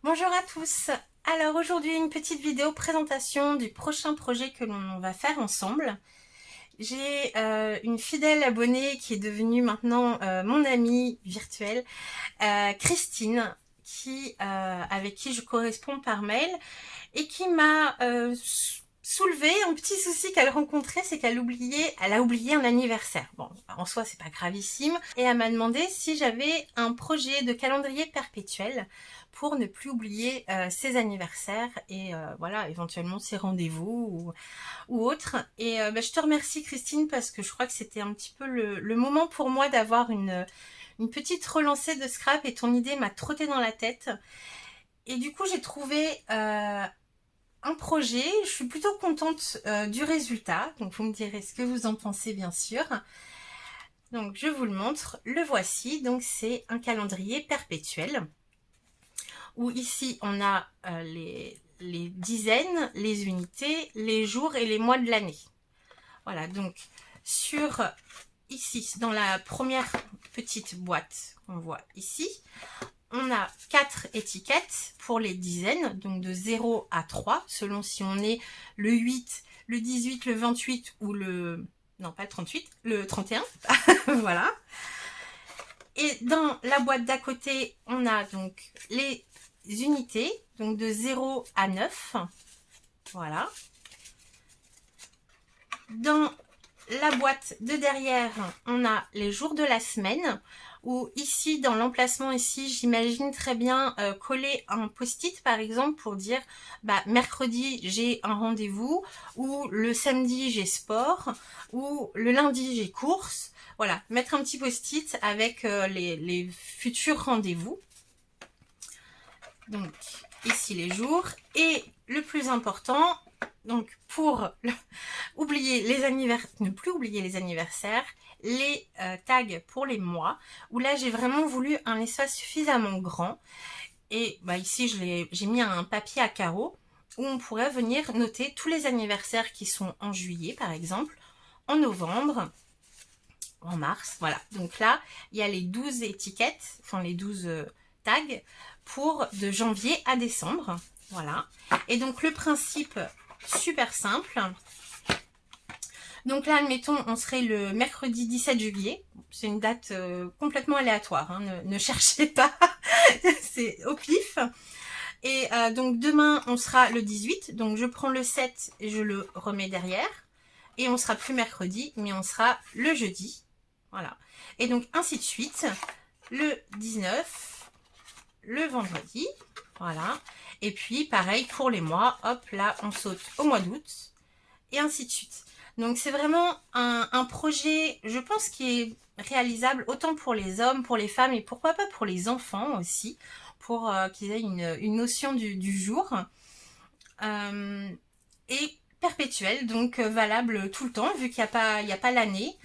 Bonjour à tous. Alors aujourd'hui une petite vidéo présentation du prochain projet que l'on va faire ensemble. J'ai une fidèle abonnée qui est devenue maintenant mon amie virtuelle, Christine, avec qui je corresponds par mail et qui m'a soulevé un petit souci qu'elle rencontrait, c'est elle a oublié un anniversaire. Bon, en soi c'est pas gravissime, et elle m'a demandé si j'avais un projet de calendrier perpétuel pour ne plus oublier ses anniversaires et voilà, éventuellement ses rendez-vous ou autres. Et je te remercie Christine parce que je crois que c'était un petit peu le moment pour moi d'avoir une petite relancée de scrap et ton idée m'a trotté dans la tête. Et du coup j'ai trouvé un projet, je suis plutôt contente du résultat, donc vous me direz ce que vous en pensez bien sûr. Donc je vous le montre, le voici, donc c'est un calendrier perpétuel, où ici on a les dizaines, les unités, les jours et les mois de l'année. Voilà, donc ici, dans la première petite boîte qu'on voit ici, on a 4 étiquettes pour les dizaines, donc de 0 à 3, selon si on est le 8, le 18, le 28 ou le... non, pas le 38, le 31. Voilà. Et dans la boîte d'à côté, on a donc les unités, donc de 0 à 9. Voilà. Dans la boîte de derrière, on a les jours de la semaine, où ici, dans l'emplacement ici, j'imagine très bien coller un post-it par exemple pour dire mercredi j'ai un rendez-vous, ou le samedi j'ai sport, ou le lundi j'ai course. Voilà, mettre un petit post-it avec les futurs rendez-vous. Donc ici les jours, et le plus important, donc pour ne plus oublier les anniversaires, les tags pour les mois, où là j'ai vraiment voulu un espace suffisamment grand, et ici j'ai mis un papier à carreaux où on pourrait venir noter tous les anniversaires qui sont en juillet par exemple, en novembre, en mars, voilà. Donc là il y a les 12 étiquettes, enfin les 12 tags pour de janvier à décembre, voilà. Et donc le principe super simple. Donc là, admettons, on serait le mercredi 17 juillet. C'est une date complètement aléatoire, hein, ne cherchez pas, c'est au pif. Et donc demain, on sera le 18, donc je prends le 7 et je le remets derrière. Et on sera plus mercredi, mais on sera le jeudi. Voilà. Et donc ainsi de suite, le 19, le vendredi, voilà. Et puis pareil pour les mois, hop, là on saute au mois d'août, et ainsi de suite. Donc c'est vraiment un projet, je pense, qui est réalisable autant pour les hommes, pour les femmes et pourquoi pas pour les enfants aussi, pour qu'ils aient une notion du jour. Et perpétuel, donc valable tout le temps, vu qu'il n'y a pas l'année.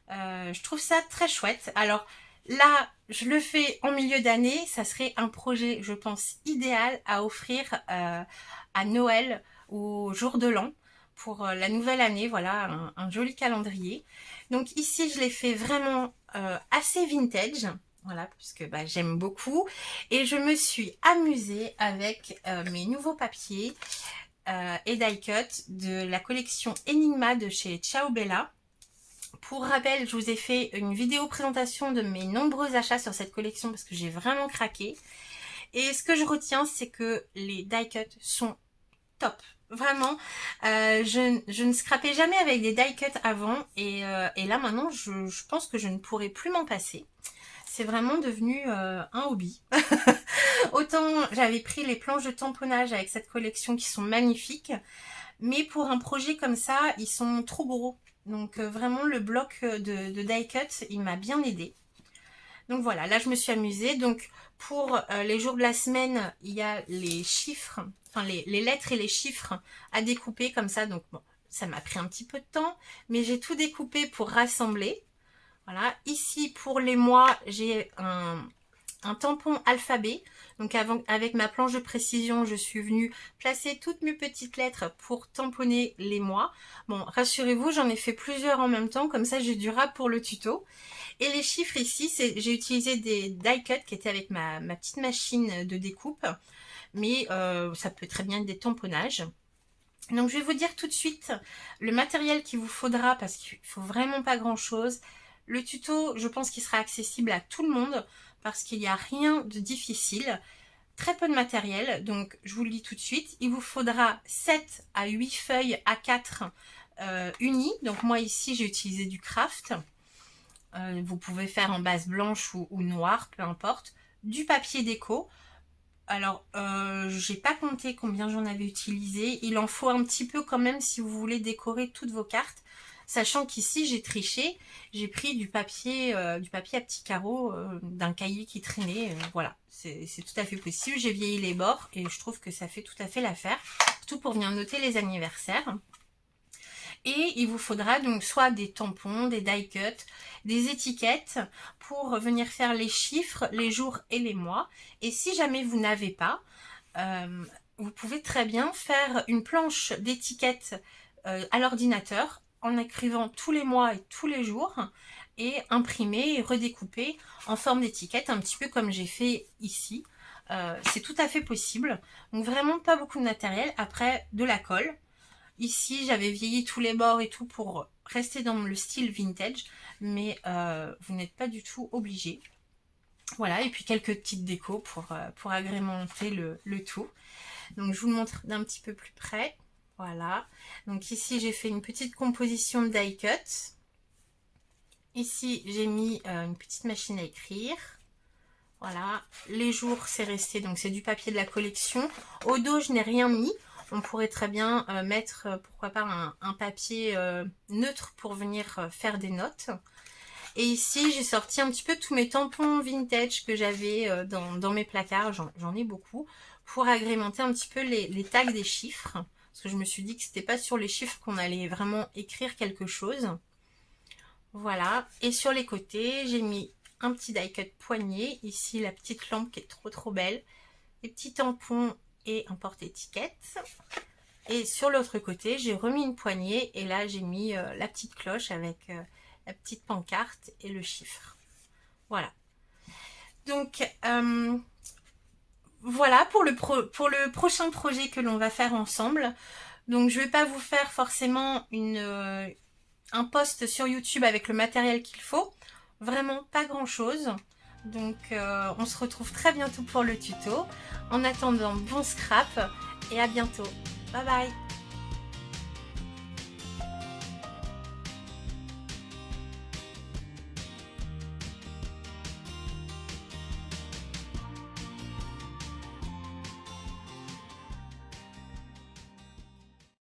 Je trouve ça très chouette. Alors là, je le fais en milieu d'année, ça serait un projet, je pense, idéal à offrir à Noël ou au jour de l'an, pour la nouvelle année, voilà, un joli calendrier. Donc ici, je l'ai fait vraiment assez vintage, voilà, puisque j'aime beaucoup. Et je me suis amusée avec mes nouveaux papiers et die-cut de la collection Enigma de chez Ciao Bella. Pour rappel, je vous ai fait une vidéo présentation de mes nombreux achats sur cette collection parce que j'ai vraiment craqué. Et ce que je retiens, c'est que les die-cut sont top. Vraiment, je ne scrapais jamais avec des die-cut avant, et là maintenant je pense que je ne pourrai plus m'en passer. C'est vraiment devenu un hobby. Autant j'avais pris les planches de tamponnage avec cette collection qui sont magnifiques, mais pour un projet comme ça, ils sont trop gros. Donc vraiment le bloc de die-cut, il m'a bien aidé. Donc voilà, là je me suis amusée. Donc pour les jours de la semaine, il y a les chiffres, enfin les lettres et les chiffres à découper comme ça. Donc bon, ça m'a pris un petit peu de temps, mais j'ai tout découpé pour rassembler. Voilà, ici pour les mois, j'ai un tampon alphabet. Donc avec ma planche de précision, je suis venue placer toutes mes petites lettres pour tamponner les mois. Bon, rassurez-vous, j'en ai fait plusieurs en même temps, comme ça j'ai du rap pour le tuto. Et les chiffres ici, j'ai utilisé des die cut qui étaient avec ma petite machine de découpe. mais ça peut très bien être des tamponnages. Donc je vais vous dire tout de suite le matériel qu'il vous faudra parce qu'il ne faut vraiment pas grand chose. Le tuto, je pense qu'il sera accessible à tout le monde parce qu'il n'y a rien de difficile. Très peu de matériel, donc je vous le dis tout de suite. Il vous faudra 7 à 8 feuilles A4 unies. Donc moi ici j'ai utilisé du craft. Vous pouvez faire en base blanche ou noire, peu importe. Du papier déco. Alors, j'ai pas compté combien j'en avais utilisé. Il en faut un petit peu quand même si vous voulez décorer toutes vos cartes. Sachant qu'ici, j'ai triché. J'ai pris du papier à petits carreaux d'un cahier qui traînait. Voilà, c'est tout à fait possible. J'ai vieilli les bords et je trouve que ça fait tout à fait l'affaire. Surtout pour venir noter les anniversaires. Et il vous faudra donc soit des tampons, des die cuts, des étiquettes pour venir faire les chiffres, les jours et les mois. Et si jamais vous n'avez pas, vous pouvez très bien faire une planche d'étiquettes à l'ordinateur en écrivant tous les mois et tous les jours et imprimer et redécouper en forme d'étiquette, un petit peu comme j'ai fait ici. C'est tout à fait possible. Donc vraiment pas beaucoup de matériel. Après, de la colle. Ici, j'avais vieilli tous les bords et tout pour rester dans le style vintage, mais vous n'êtes pas du tout obligé. Voilà, et puis quelques petites décos pour agrémenter le tout. Donc, je vous le montre d'un petit peu plus près. Voilà. Donc ici, j'ai fait une petite composition de die cut. Ici, j'ai mis une petite machine à écrire. Voilà. Les jours, c'est resté, donc c'est du papier de la collection. Au dos, je n'ai rien mis. On pourrait très bien mettre, pourquoi pas, un papier neutre pour venir faire des notes. Et ici, j'ai sorti un petit peu tous mes tampons vintage que j'avais dans mes placards. J'en ai beaucoup. Pour agrémenter un petit peu les tags des chiffres. Parce que je me suis dit que c'était pas sur les chiffres qu'on allait vraiment écrire quelque chose. Voilà. Et sur les côtés, j'ai mis un petit die cut poignet. Ici, la petite lampe qui est trop belle. Les petits tampons et un porte-étiquette. Et sur l'autre côté, j'ai remis une poignée et là, j'ai mis la petite cloche avec la petite pancarte et le chiffre. Voilà. Donc, voilà pour le prochain projet que l'on va faire ensemble. Donc, je ne vais pas vous faire forcément un post sur YouTube avec le matériel qu'il faut. Vraiment pas grand-chose. Donc on se retrouve très bientôt pour le tuto. En attendant, bon scrap et à bientôt. Bye bye.